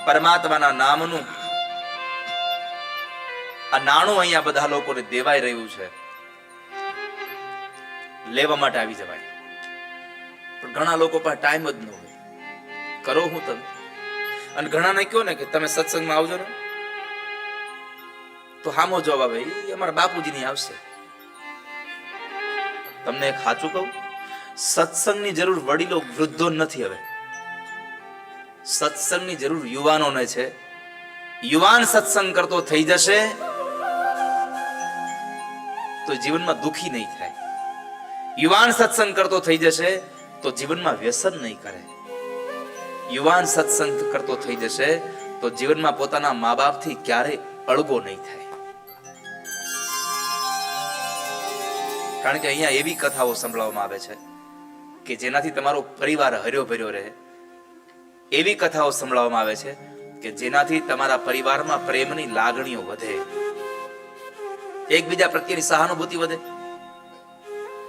પરમાત્માના નામનું આ નાણું અહીંયા બધા લોકોને દેવાઈ રહ્યું છે, લેવા માટે આવી જવાય. પણ ઘણા લોકો પાસે ટાઈમ જ ન હોય. કરો હું તમે? અને ઘણાને કહો ને કે તમે સત્સંગમાં આવજો ને, તો હામો જવાબ આવે, એ અમારા બાપુજી ની આવશે. તમને એક સાચું કહું, સત્સંગની જરૂર વડીલો વૃદ્ધો નથી. હવે સત્સંગની જરૂર યુવાનોને છે. યુવાન સત્સંગ કરતો થઈ જશે તો જીવનમાં દુખી નહીં થાય. યુવાન સત્સંગ કરતો થઈ જશે તો જીવનમાં વ્યસન નહીં કરે. યુવાન સત્સંગ કરતો થઈ જશે તો જીવનમાં પોતાના મા બાપથી ક્યારેય અળગો નહીં થાય. કારણ કે અહીંયા એવી કથાઓ સંભળાવવામાં આવે છે કે જેનાથી તમારો પરિવાર હર્યો ભર્યો રહે. એવી કથાઓ સંભળાવવામાં આવે છે કે જેનાથી તમારા પરિવારમાં પ્રેમની લાગણીઓ વધે, એકબીજા પ્રત્યેની સહાનુભૂતિ વધે.